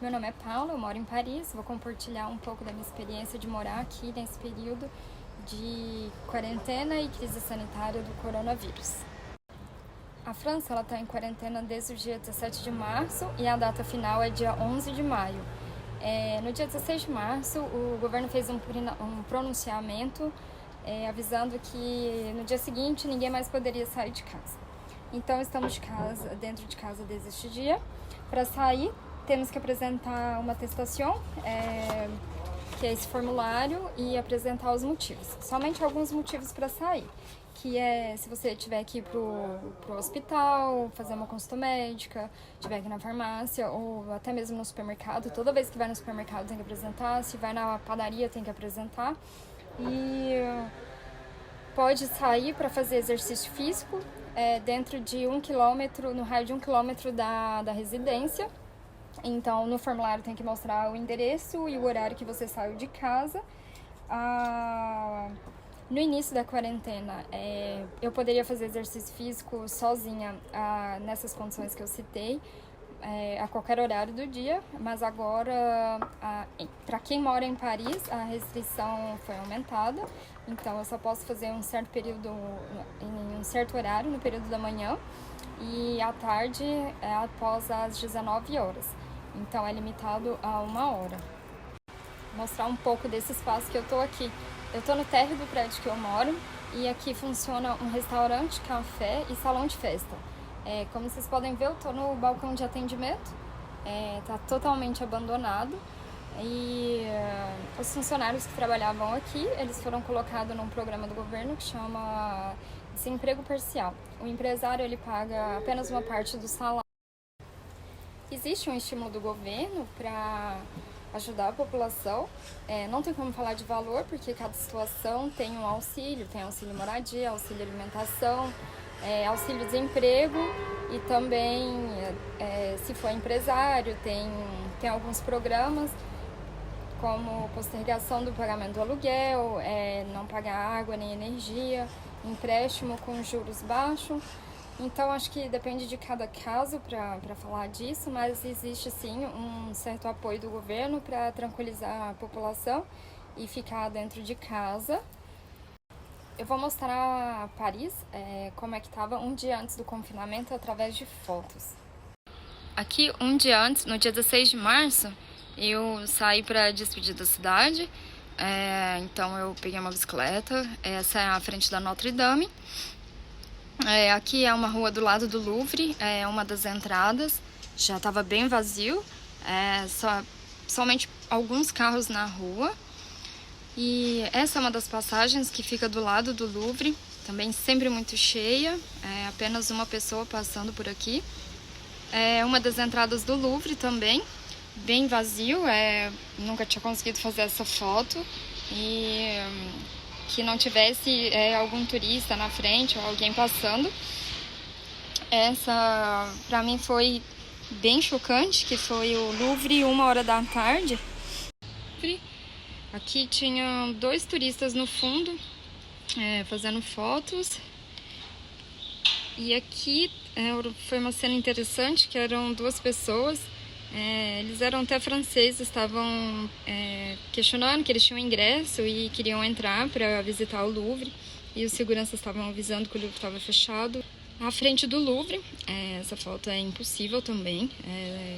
Meu nome é Paula, eu moro em Paris, vou compartilhar um pouco da minha experiência de morar aqui nesse período de quarentena e crise sanitária do coronavírus. A França está em quarentena desde o dia 17 de março e a data final é dia 11 de maio. No dia 16 de março, o governo fez um pronunciamento avisando que no dia seguinte ninguém mais poderia sair de casa. Então estamos dentro de casa desde este dia. Para sair, temos que apresentar uma atestação, que é esse formulário, e apresentar os motivos. Somente alguns motivos para sair, que é se você tiver que ir pro hospital, fazer uma consulta médica, tiver que ir na farmácia ou até mesmo no supermercado. Toda vez que vai no supermercado tem que apresentar, se vai na padaria tem que apresentar. E pode sair para fazer exercício físico dentro de 1 quilômetro, no raio de 1 quilômetro da residência. Então, no formulário tem que mostrar o endereço e o horário que você saiu de casa. No início da quarentena, eu poderia fazer exercício físico sozinha nessas condições que eu citei, a qualquer horário do dia, mas agora, para quem mora em Paris, a restrição foi aumentada, então eu só posso fazer um certo período, em um certo horário, no período da manhã, e à tarde, após as 19 horas. Então é limitado a 1 hora. Vou mostrar um pouco desse espaço que eu tô aqui. Eu tô no térreo do prédio que eu moro e aqui funciona um restaurante, café e salão de festa. Como vocês podem ver, eu tô no balcão de atendimento, tá totalmente abandonado e os funcionários que trabalhavam aqui, eles foram colocados num programa do governo que chama desemprego parcial. O empresário, ele paga apenas uma parte do salário. Existe um estímulo do governo para ajudar a população. Não tem como falar de valor, porque cada situação tem um auxílio, tem auxílio moradia, auxílio alimentação, auxílio desemprego e também, se for empresário, tem alguns programas como postergação do pagamento do aluguel, não pagar água nem energia, empréstimo com juros baixos. Então, acho que depende de cada caso para falar disso, mas existe sim um certo apoio do governo para tranquilizar a população e ficar dentro de casa. Eu vou mostrar Paris, como é que estava um dia antes do confinamento, através de fotos. Aqui, um dia antes, no dia 16 de março, eu saí para despedir da cidade. Então eu peguei uma bicicleta, essa é a frente da Notre Dame. Aqui é uma rua do lado do Louvre, é uma das entradas, já estava bem vazio, somente alguns carros na rua. E essa é uma das passagens que fica do lado do Louvre, também sempre muito cheia, apenas uma pessoa passando por aqui. Uma das entradas do Louvre também, bem vazio, nunca tinha conseguido fazer essa foto e que não tivesse algum turista na frente ou alguém passando. Essa para mim foi bem chocante, que foi o Louvre 1 hora da tarde. Aqui tinham 2 turistas no fundo fazendo fotos. E aqui foi uma cena interessante, que eram 2 pessoas. Eles eram até franceses, estavam questionando que eles tinham ingresso e queriam entrar para visitar o Louvre, e os seguranças estavam avisando que o Louvre estava fechado. À frente do Louvre, essa foto é impossível também,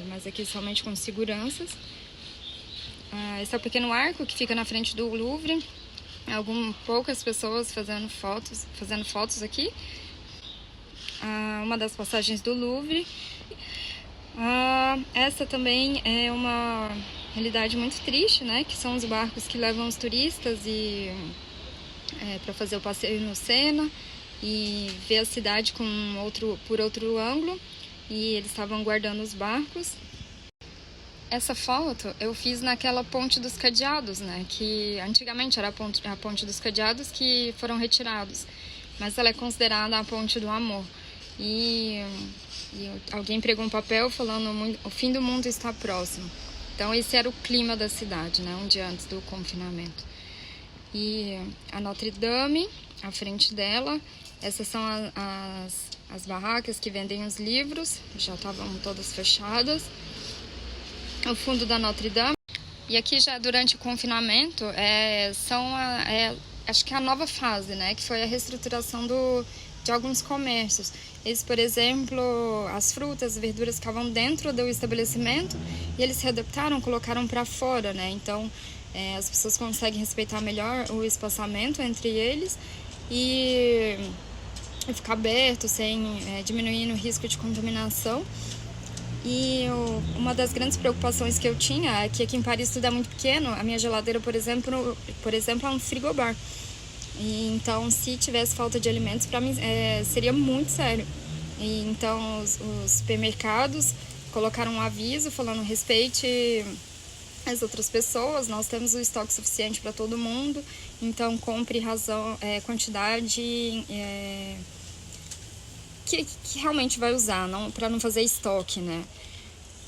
mas aqui somente com seguranças. Esse é o pequeno arco que fica na frente do Louvre, poucas pessoas fazendo fotos aqui. Uma das passagens do Louvre. Essa também é uma realidade muito triste, né? Que são os barcos que levam os turistas para fazer o passeio no Sena e ver a cidade por outro ângulo, e eles estavam guardando os barcos. Essa foto eu fiz naquela Ponte dos Cadeados, né? Que antigamente era a Ponte dos Cadeados, que foram retirados, mas ela é considerada a Ponte do Amor. E alguém pregou um papel falando o fim do mundo está próximo. Então esse era o clima da cidade, né, um dia antes do confinamento. E a Notre Dame, à frente dela, essas são as barracas que vendem os livros, já estavam todas fechadas. o fundo da Notre Dame. E aqui já durante o confinamento acho que é a nova fase, né? Que foi a reestruturação de alguns comércios. Eles, por exemplo, as frutas, as verduras ficavam dentro do estabelecimento e eles se adaptaram, colocaram para fora, né? Então as pessoas conseguem respeitar melhor o espaçamento entre eles e ficar aberto sem diminuir o risco de contaminação. E uma das grandes preocupações que eu tinha é que aqui em Paris tudo é muito pequeno. A minha geladeira, por exemplo é um frigobar. E então, se tivesse falta de alimentos, para mim seria muito sério. E então, os supermercados colocaram um aviso falando respeite as outras pessoas, nós temos o estoque suficiente para todo mundo, então compre quantidade que realmente vai usar, para não fazer estoque, né?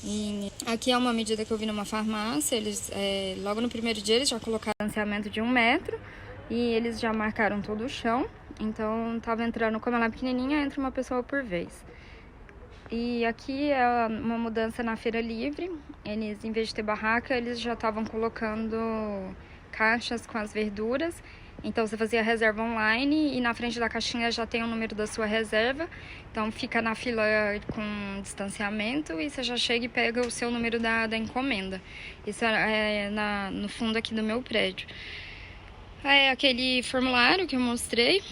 E aqui é uma medida que eu vi numa farmácia, eles logo no primeiro dia eles já colocaram distanciamento de 1 metro e eles já marcaram todo o chão, então tava entrando, como ela é pequenininha, entra uma pessoa por vez. E aqui é uma mudança na feira livre, eles em vez de ter barraca, eles já estavam colocando caixas com as verduras. Então você fazia a reserva online e na frente da caixinha já tem o número da sua reserva. Então fica na fila com distanciamento e você já chega e pega o seu número da encomenda. Isso é no fundo aqui do meu prédio. É aquele formulário que eu mostrei.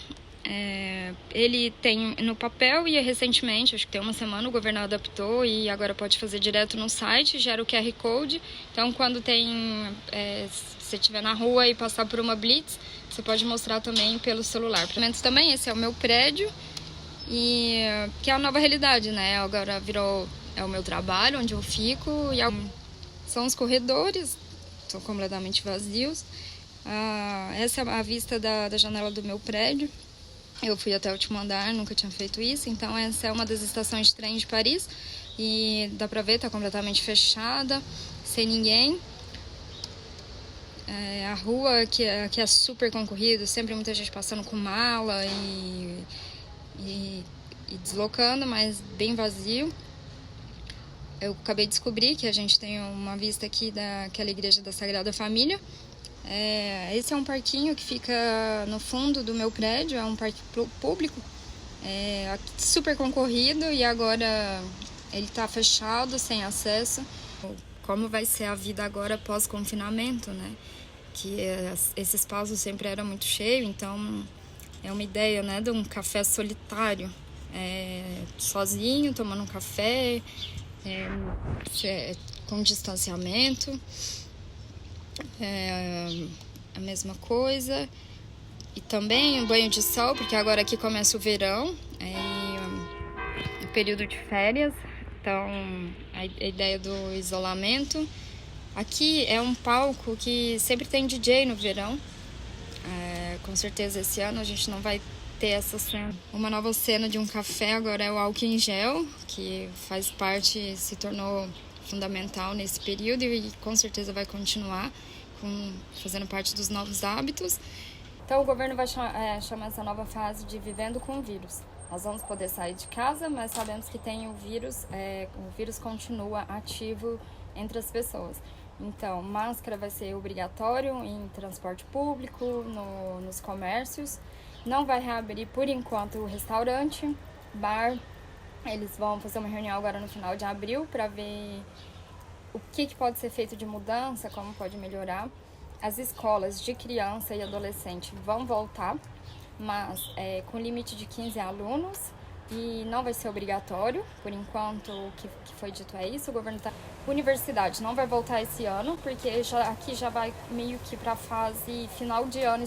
Ele tem no papel e recentemente, acho que tem uma semana, o governo adaptou e agora pode fazer direto no site, gera o QR Code. Então quando se você estiver na rua e passar por uma blitz, você pode mostrar também pelo celular. Também esse é o meu prédio e que é a nova realidade, né? Agora é o meu trabalho, onde eu fico e são os corredores, estão completamente vazios. Essa é a vista da janela do meu prédio. Eu fui até o último andar, nunca tinha feito isso, então essa é uma das estações de trem de Paris e dá pra ver, tá completamente fechada, sem ninguém. A rua que é super concorrida, sempre muita gente passando com mala e deslocando, mas bem vazio. Eu acabei de descobrir que a gente tem uma vista aqui daquela igreja da Sagrada Família. Esse é um parquinho que fica no fundo do meu prédio, é um parque público, super concorrido e agora ele está fechado, sem acesso. Como vai ser a vida agora pós-confinamento, né? Que esse espaço sempre era muito cheio, então é uma ideia, né, de um café solitário, sozinho, tomando um café, com distanciamento. A mesma coisa. E também um banho de sol, porque agora aqui começa o verão, o período de férias, então a ideia do isolamento. Aqui é um palco que sempre tem DJ no verão. Com certeza esse ano a gente não vai ter essa cena. Uma nova cena de um café agora é o álcool em gel, que se tornou fundamental nesse período e com certeza vai continuar fazendo parte dos novos hábitos. Então o governo vai chamar essa nova fase de vivendo com o vírus. Nós vamos poder sair de casa, mas sabemos que tem o vírus continua ativo entre as pessoas. Então, máscara vai ser obrigatório em transporte público, nos comércios. Não vai reabrir, por enquanto, o restaurante, bar. Eles vão fazer uma reunião agora no final de abril para ver o que pode ser feito de mudança, como pode melhorar. As escolas de criança e adolescente vão voltar, mas com limite de 15 alunos e não vai ser obrigatório. Por enquanto, o que foi dito é isso. O governo Universidade não vai voltar esse ano, porque aqui já vai meio que para a fase final de ano